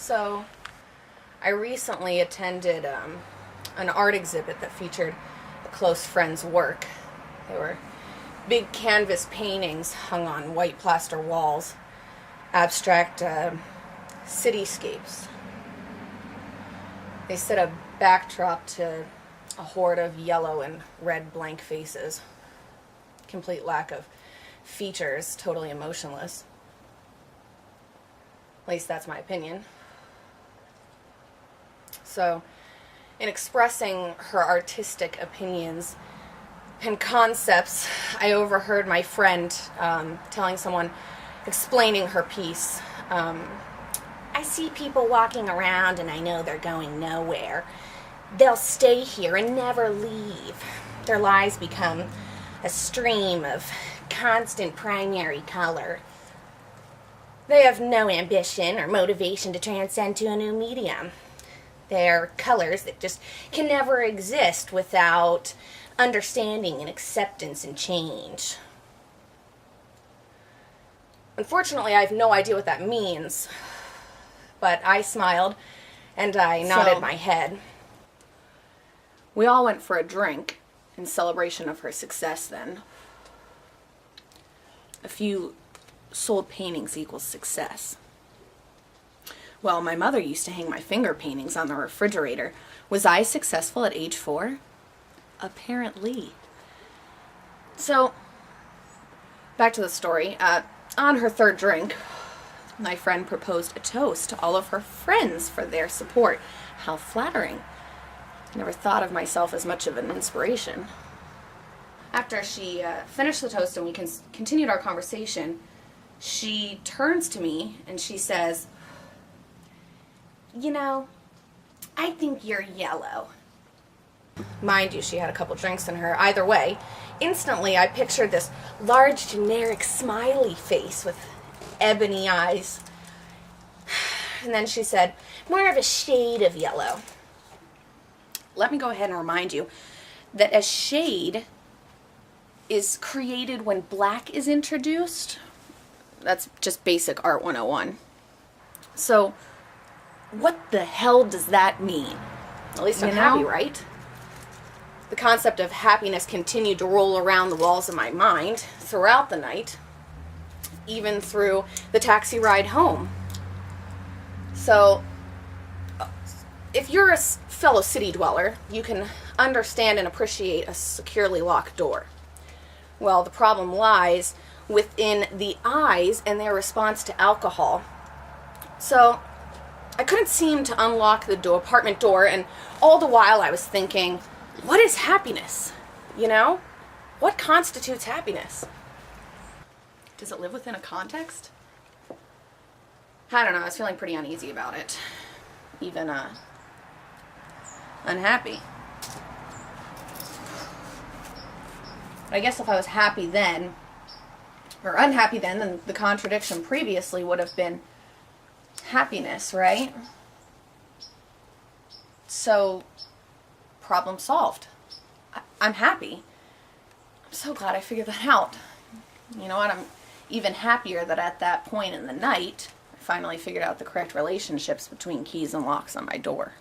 So, I recently attended an art exhibit that featured a close friend's work. They were big canvas paintings hung on white plaster walls, abstract cityscapes. They set a backdrop to a horde of yellow and red blank faces. Complete lack of features, totally emotionless. At least that's my opinion. So, in expressing her artistic opinions and concepts, I overheard my friend telling someone, explaining her piece. I see people walking around and I know they're going nowhere. They'll stay here and never leave. Their lives become a stream of constant primary color. They have no ambition or motivation to transcend to a new medium. They're colors that just can never exist without understanding and acceptance and change. Unfortunately, I have no idea what that means, but I smiled and I nodded my head. We all went for a drink in celebration of her success then. A few sold paintings equals success. Well, my mother used to hang my finger paintings on the refrigerator. Was I successful at age 4? Apparently. So, back to the story. On her third drink, my friend proposed a toast to all of her friends for their support. How flattering. I never thought of myself as much of an inspiration. After she finished the toast and we continued our conversation, she turns to me and she says, "You know, I think you're yellow." Mind you, she had a couple drinks in her. Either way, instantly I pictured this large, generic, smiley face with ebony eyes. And then she said, "More of a shade of yellow." Let me go ahead and remind you that a shade is created when black is introduced. That's just basic Art 101. So, what the hell does that mean? At least I'm happy, right? The concept of happiness continued to roll around the walls of my mind throughout the night, even through the taxi ride home. So, if you're a fellow city dweller, you can understand and appreciate a securely locked door. Well, the problem lies within the eyes and their response to alcohol. So, I couldn't seem to unlock the apartment door, and all the while I was thinking, what is happiness? You know? What constitutes happiness? Does it live within a context? I don't know, I was feeling pretty uneasy about it. Even, unhappy. But I guess if I was happy then, or unhappy then the contradiction previously would have been happiness, right? So, problem solved. I'm happy. I'm so glad I figured that out. You know what? I'm even happier that at that point in the night, I finally figured out the correct relationships between keys and locks on my door.